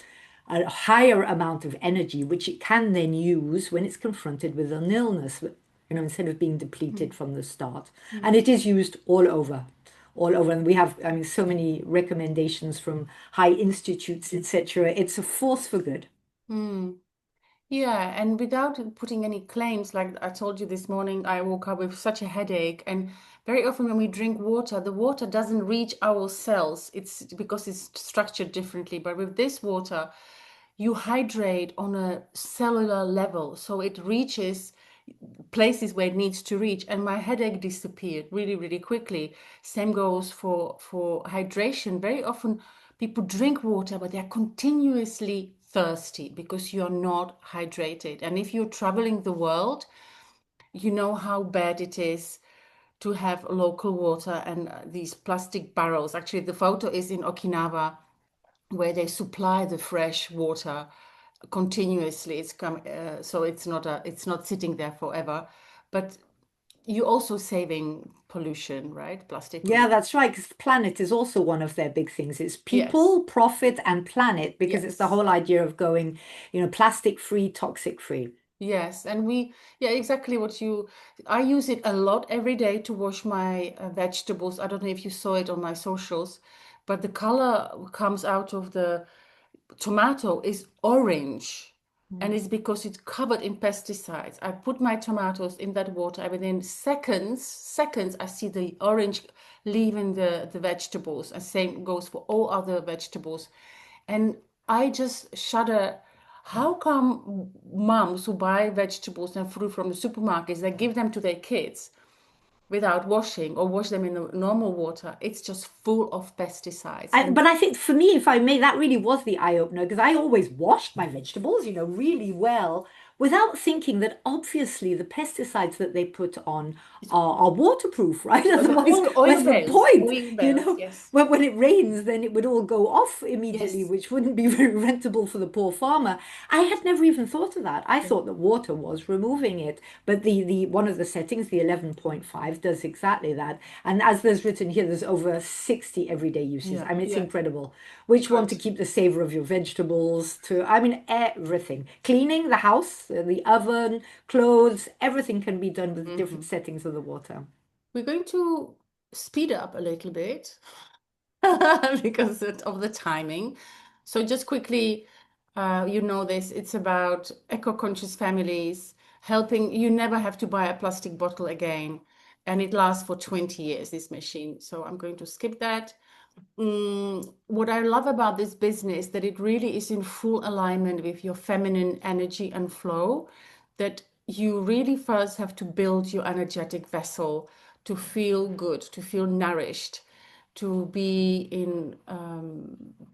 a higher amount of energy, which it can then use when it's confronted with an illness, instead of being depleted from the start. And it is used all over. All over, and we have, I mean, so many recommendations from high institutes, etc. It's a force for good. Yeah, and without putting any claims, like I told you this morning, I woke up with such a headache. And very often when we drink water, the water doesn't reach our cells. It's because it's structured differently. But with this water, you hydrate on a cellular level. So it reaches places where it needs to reach. And my headache disappeared really, really quickly. Same goes for hydration. Very often people drink water, but they're continuously thirsty because you're not hydrated. And if you're traveling the world, you know how bad it is to have local water and these plastic barrels. Actually, the photo is in Okinawa, where they supply the fresh water continuously. So it's not sitting there forever, but you're also saving pollution, right? Plastic Yeah, pollution. that's right, because the planet is also one of their big things. It's Yes. people, profit, and planet, because it's the Yes. whole idea of going, plastic free, toxic free. Yes, and yeah, exactly I use it a lot every day to wash my vegetables. I don't know if you saw it on my socials, but the color comes out of the tomato is orange, and it's because it's covered in pesticides. I put my tomatoes in that water, and within seconds, I see the orange leaving the vegetables, and same goes for all other vegetables. And I just shudder. How come moms who buy vegetables and fruit from the supermarkets, they give them to their kids without washing or wash them in the normal water? It's just full of pesticides. And But I think for me, if I may, that really was the eye opener, because I always washed my vegetables, really well, without thinking that obviously the pesticides that they put on are waterproof, right? Otherwise, what's the point? oil bells, yes. When it rains, then it would all go off immediately, Yes. which wouldn't be very rentable for the poor farmer. I had never even thought of that. I thought that water was removing it, but the one of the settings, the 11.5, does exactly that. And as there's written here, there's over 60 everyday uses. Yeah, I mean, it's yeah. incredible. Which one to Good. keep the savor of your vegetables to, I mean, everything. Cleaning the house, the oven, clothes, everything can be done with different settings of the water. We're going to speed up a little bit. because of the timing. So just quickly, you know this, it's about eco-conscious families, helping you never have to buy a plastic bottle again. And it lasts for 20 years, this machine. So I'm going to skip that. What I love about this business, that it really is in full alignment with your feminine energy and flow, that you really first have to build your energetic vessel to feel good, to feel nourished, to be in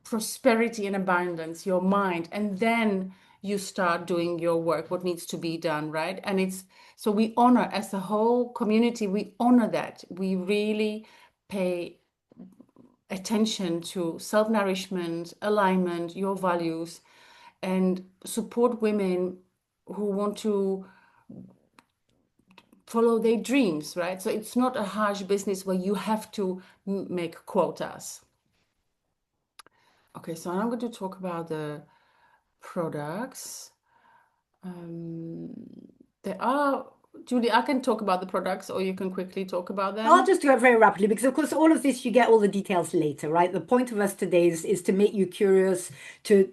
prosperity and abundance, your mind, and then you start doing your work, what needs to be done, right? And it's so we honor, as a whole community, we honor that. We really pay attention to self-nourishment, alignment, your values, and support women who want to follow their dreams, right? So it's not a harsh business where you have to make quotas. Okay, so I'm going to talk about the products. There are, Julie, I can talk about the products, or you can quickly talk about them. I'll just do it very rapidly because, of course, all of this you get all the details later, right? The point of us today is to make you curious, to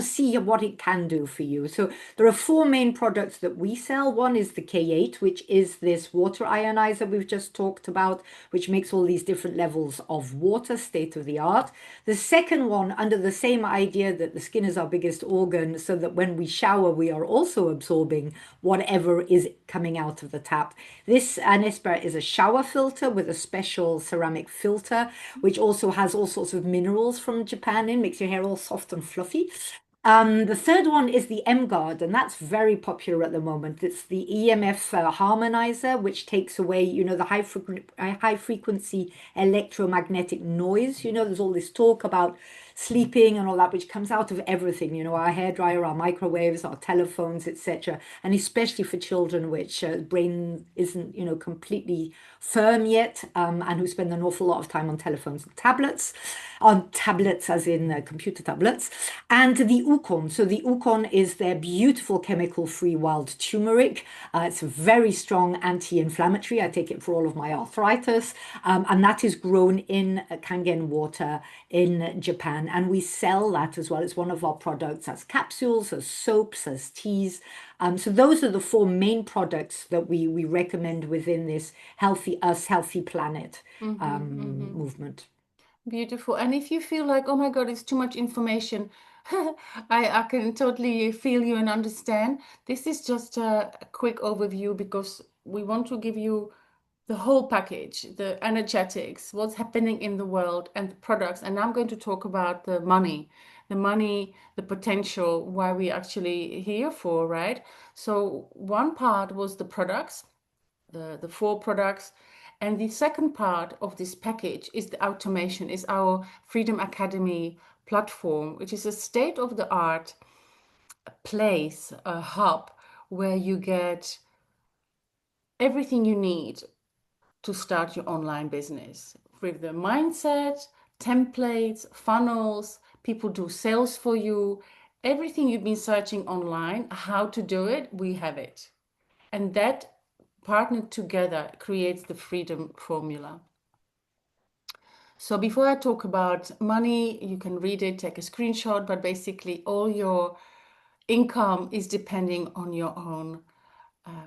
see what it can do for you. So there are four main products that we sell. One is the K8, which is this water ionizer we've just talked about, which makes all these different levels of water, state of the art. The second one, under the same idea that the skin is our biggest organ, so that when we shower, we are also absorbing whatever is coming out of the tap. This Anespa is a shower filter with a special ceramic filter, which also has all sorts of minerals from Japan in, makes your hair all soft and fluffy. The third one is the M-Guard, and that's very popular at the moment. It's the EMF harmonizer, which takes away, the high frequency electromagnetic noise. There's all this talk about sleeping and all that, which comes out of everything, our hairdryer, our microwaves, our telephones, etc. And especially for children, which brain isn't, completely firm yet, and who spend an awful lot of time on telephones and tablets, as in computer tablets. And the Ukon. So the Ukon is their beautiful chemical-free wild turmeric. It's a very strong anti-inflammatory. I take it for all of my arthritis. And that is grown in Kangen water in Japan. And we sell that as well. It's one of our products as capsules, as soaps, as teas. So those are the four main products that we recommend within this Healthy Us, Healthy Planet movement. Beautiful. And if you feel like, oh my God, it's too much information, I can totally feel you and understand. This is just a quick overview because we want to give you the whole package, the energetics, what's happening in the world, and the products. And I'm going to talk about the money, the potential, why we're actually here for, right? So one part was the products, the four products. And the second part of this package is the automation, is our Freedom Academy platform, which is a state-of-the-art place, a hub, where you get everything you need to start your online business with the mindset, templates, funnels. People do sales for you. Everything you've been searching online, how to do it, we have it. And that partnered together creates the freedom formula. So before I talk about money, you can read it, take a screenshot, but basically all your income is depending on your own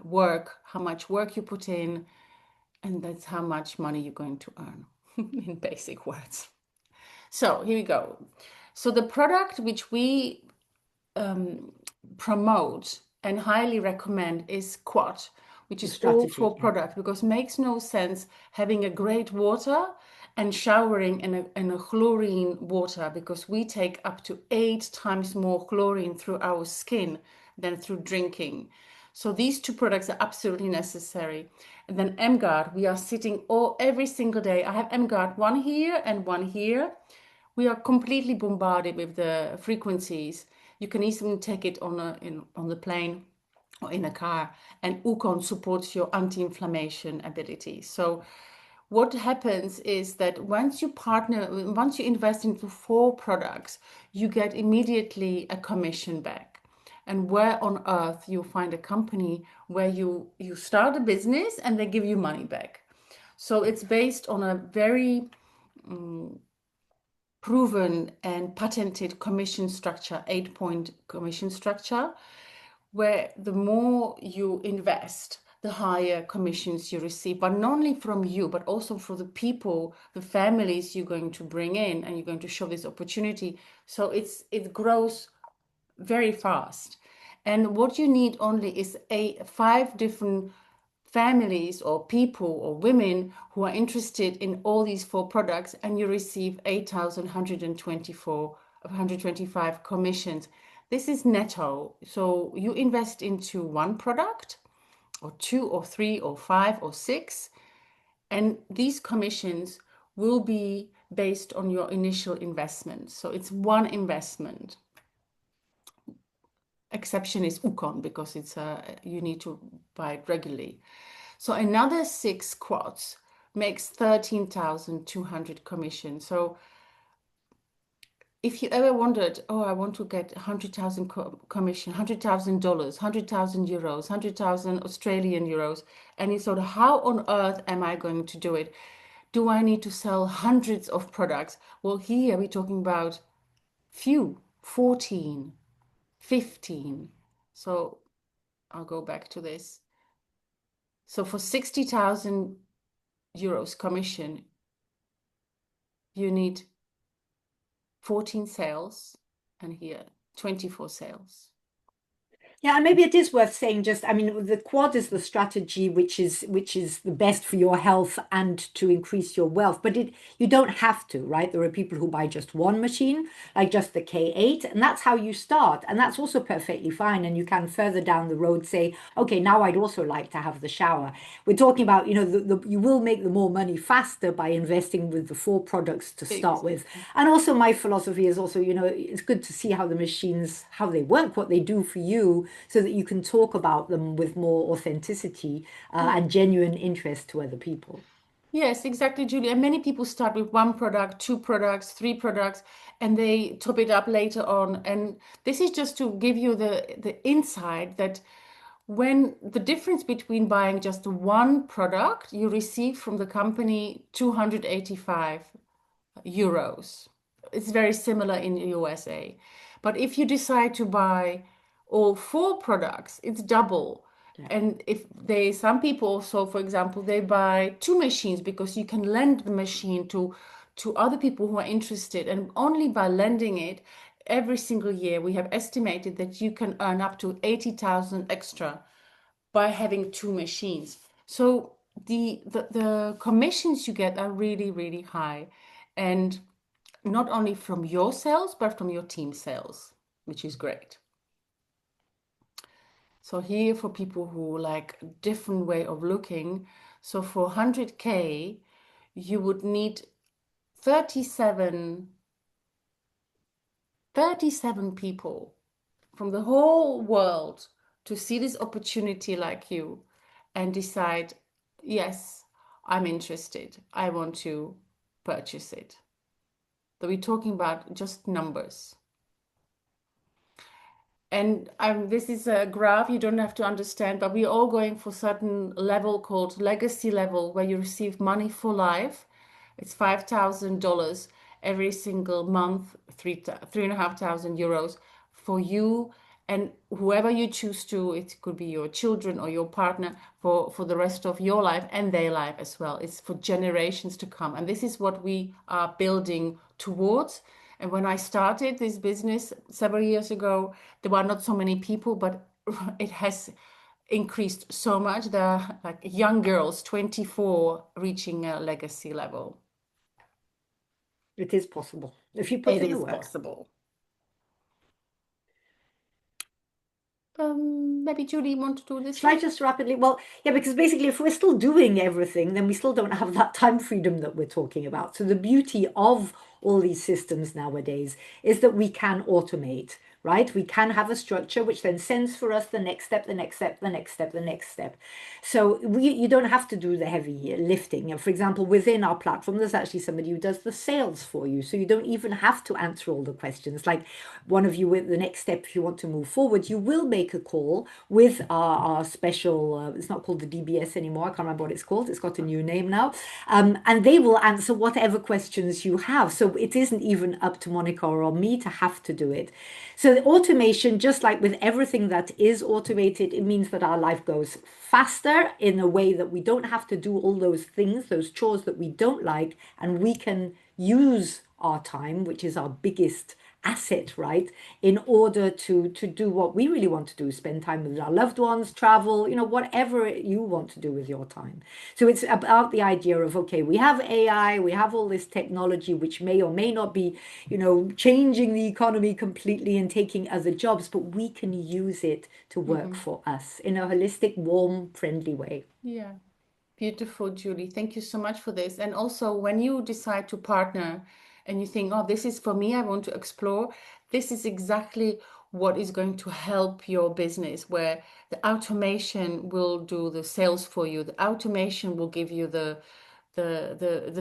work, how much work you put in, and that's how much money you're going to earn in basic words. So here we go. So the product which we promote and highly recommend is Quad, which is all for product, because it makes no sense having a great water and showering in a chlorine water, because we take up to 8 times more chlorine through our skin than through drinking. So these two products are absolutely necessary. And then M-Guard, we are sitting every single day. I have M-Guard one here and one here. We are completely bombarded with the frequencies. You can easily take it on the plane or in a car. And Ukon supports your anti-inflammation ability. So what happens is that once you invest into 4 products, you get immediately a commission back. And where on earth you find a company where you start a business and they give you money back? So it's based on a very proven and patented commission structure, 8-point commission structure, where the more you invest, the higher commissions you receive, but not only from you, but also for the people, the families you're going to bring in, and you're going to show this opportunity. So it grows very fast. And what you need only is 5 different families or people or women who are interested in all these 4 products, and you receive 8,125 commissions. This is netto. So you invest into 1 product or 2 or 3 or 5 or 6, and these commissions will be based on your initial investment. So it's 1 investment. Exception is Ukon, because it's you need to buy it regularly. So another 6 quads makes 13,200 commission. So if you ever wondered, oh, I want to get 100,000 commission, $100,000, 100,000 euros, 100,000 Australian euros, and you thought, how on earth am I going to do it? Do I need to sell hundreds of products? Well, here we're talking about few, 14, 15. So I'll go back to this. So for 60,000 euros commission, you need 14 sales, and here 24 sales. Yeah, and maybe it is worth saying, just, I mean, the quad is the strategy which is the best for your health and to increase your wealth, but you don't have to, right? There are people who buy just 1 machine, like just the K8, and that's how you start, and that's also perfectly fine. And you can further down the road say, okay, now I'd also like to have the shower. We're talking about, you know, you will make the more money faster by investing with the 4 products to start with. And also my philosophy is also, you know, it's good to see how the machines, how they work, what they do for you, so that you can talk about them with more authenticity and genuine interest to other people. Yes, exactly, Julie. And many people start with 1 product, 2 products, 3 products, and they top it up later on. And this is just to give you the insight that when the difference between buying just 1 product, you receive from the company 285 euros. It's very similar in the USA. But if you decide to buy all 4 products, it's double. Yeah. And if some people also, for example, they buy 2 machines because you can lend the machine to other people who are interested. And only by lending it every single year, we have estimated that you can earn up to 80,000 extra by having 2 machines. So the commissions you get are really, really high. And not only from your sales, but from your team sales, which is great. So here for people who like a different way of looking, so for 100K, you would need 37 people from the whole world to see this opportunity like you and decide, yes, I'm interested. I want to purchase it. So we're talking about just numbers. And this is a graph you don't have to understand, but we're all going for certain level called legacy level, where you receive money for life. It's $5,000 every single month, 3,500 euros for you and whoever you choose to. It could be your children or your partner for the rest of your life and their life as well. It's for generations to come. And this is what we are building towards. And when I started this business several years ago, there were not so many people, but it has increased so much. There are like young girls, 24, reaching a legacy level. It is possible if you put in the work. It is possible. Maybe Julie, want to do this? Shall I just rapidly? Well, yeah, because basically, if we're still doing everything, then we still don't have that time freedom that we're talking about. So the beauty of all these systems nowadays is that we can automate. right? We can have a structure which then sends for us the next step, the next step, the next step, the next step. So you don't have to do the heavy lifting. And for example, within our platform, there's actually somebody who does the sales for you. So you don't even have to answer all the questions. Like one of you with the next step, if you want to move forward, you will make a call with our special, it's not called the DBS anymore. I can't remember what it's called. It's got a new name now. And they will answer whatever questions you have. So it isn't even up to Monica or me to have to do it. So the automation, just like with everything that is automated, it means that our life goes faster in a way that we don't have to do all those things, those chores that we don't like, and we can use our time, which is our biggest asset, right, in order to do what we really want to do, spend time with our loved ones, travel, whatever you want to do with your time. So it's about the idea of, okay, we have AI, we have all this technology which may or may not be, changing the economy completely and taking other jobs, but we can use it to work for us in a holistic, warm, friendly way. Yeah. Beautiful, Julie. Thank you so much for this. And also, when you decide to partner and you think, oh, this is for me, I want to explore, this is exactly what is going to help your business, where the automation will do the sales for you. The automation will give you the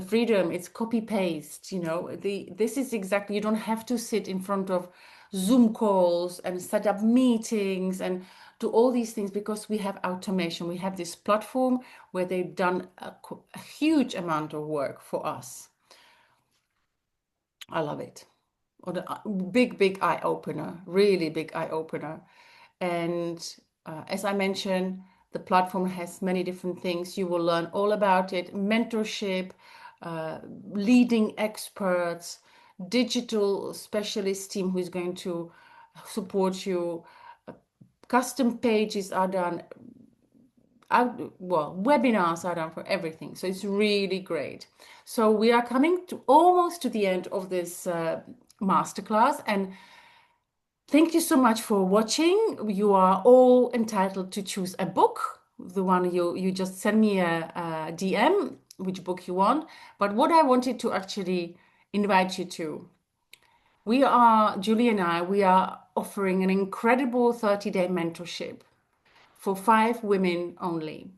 freedom. It's copy paste, this is exactly, you don't have to sit in front of Zoom calls and set up meetings and do all these things, because we have automation. We have this platform where they've done a huge amount of work for us. I love it. What a big eye opener, really big eye opener. And as I mentioned, the platform has many different things. You will learn all about it: mentorship, leading experts, digital specialist team who is going to support you. Custom pages are done. Webinars are done for everything. So it's really great. So we are coming to almost to the end of this masterclass, and thank you so much for watching. You are all entitled to choose a book. The one you just send me a DM, which book you want. But what I wanted to actually invite you to, Julie and I, we are offering an incredible 30-day mentorship for 5 women only.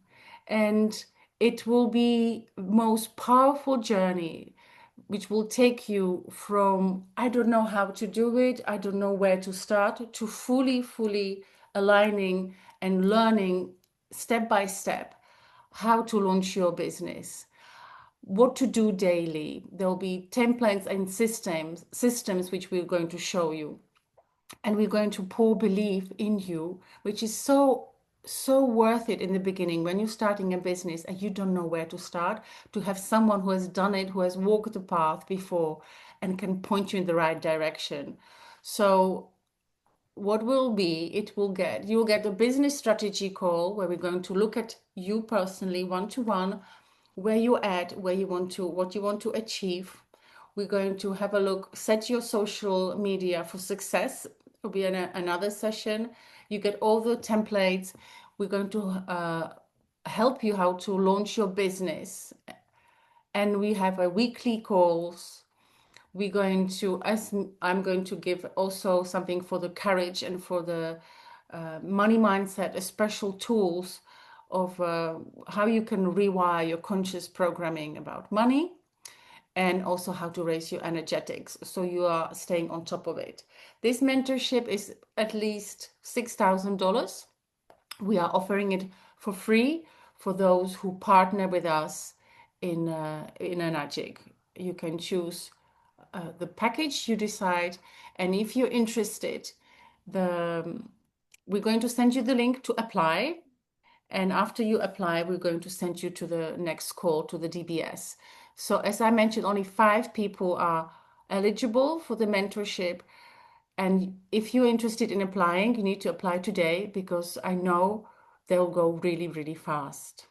And it will be the most powerful journey, which will take you from, I don't know how to do it, I don't know where to start, to fully aligning and learning step by step how to launch your business, what to do daily. There'll be templates and systems which we're going to show you. And we're going to pour belief in you, which is so worth it in the beginning when you're starting a business and you don't know where to start, to have someone who has done it, who has walked the path before and can point you in the right direction. So what will be, you'll get a business strategy call where we're going to look at you personally, one-to-one, where you're at, what you want to achieve. We're going to have a look, set your social media for success. Will be another session. You get all the templates. We're going to help you how to launch your business. And we have a weekly calls. I'm going to give also something for the courage and for the money mindset, special tools of how you can rewire your conscious programming about money, and also how to raise your energetics so you are staying on top of it. This mentorship is at least $6,000. We are offering it for free for those who partner with us in Enagic. You can choose the package you decide, and if you're interested, we're going to send you the link to apply. And after you apply, we're going to send you to the next call to the DBS. So as I mentioned, only 5 people are eligible for the mentorship. And if you're interested in applying, you need to apply today, because I know they'll go really fast.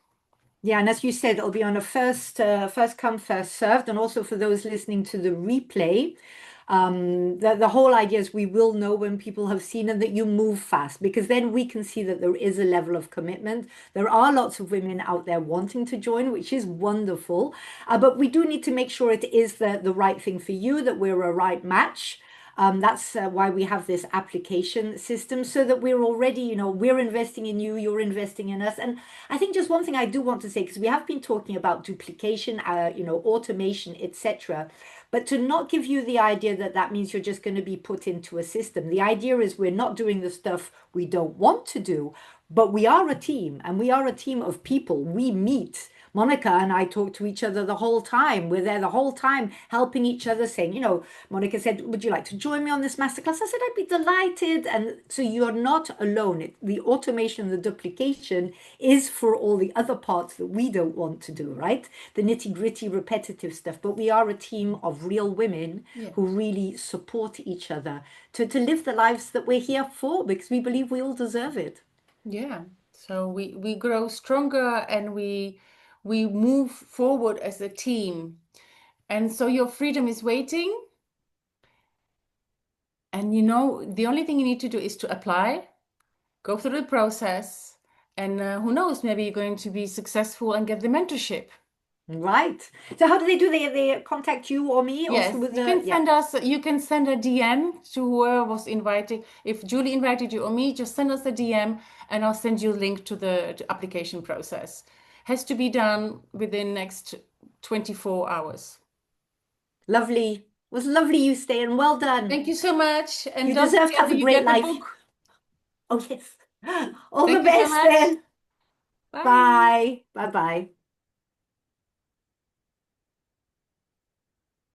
Yeah, and as you said, it'll be on a first come, first served. And also for those listening to the replay, the whole idea is we will know when people have seen and that you move fast, because then we can see that there is a level of commitment. There are lots of women out there wanting to join, which is wonderful. But we do need to make sure it is the right thing for you, that we're a right match. That's why we have this application system, so that we're already, we're investing in you, you're investing in us. And I think just one thing I do want to say, because we have been talking about duplication, automation, etc. But to not give you the idea that that means you're just going to be put into a system. The idea is we're not doing the stuff we don't want to do, but we are a team, and we are a team of people. We meet. Monica and I talk to each other the whole time. We're there the whole time helping each other, saying, Monica said, would you like to join me on this masterclass? I said, I'd be delighted. And so you're not alone. The automation, the duplication is for all the other parts that we don't want to do, right? The nitty-gritty, repetitive stuff. But we are a team of real women who really support each other to live the lives that we're here for, because we believe we all deserve it. Yeah. So we grow stronger, and we move forward as a team. And so your freedom is waiting. And the only thing you need to do is to apply, go through the process, and who knows, maybe you're going to be successful and get the mentorship. Right. So how do they do? They contact you or me, or Yes, through you can send a DM to whoever was invited. If Julie invited you or me, just send us a DM, and I'll send you a link to the application process. Has to be done within next 24 hours. Lovely. It was lovely you stay, and well done. Thank you so much. And You don't deserve to forget have that a you great get the life. book. Oh, yes. All Thank the you so best much. then. Bye. Bye. Bye-bye.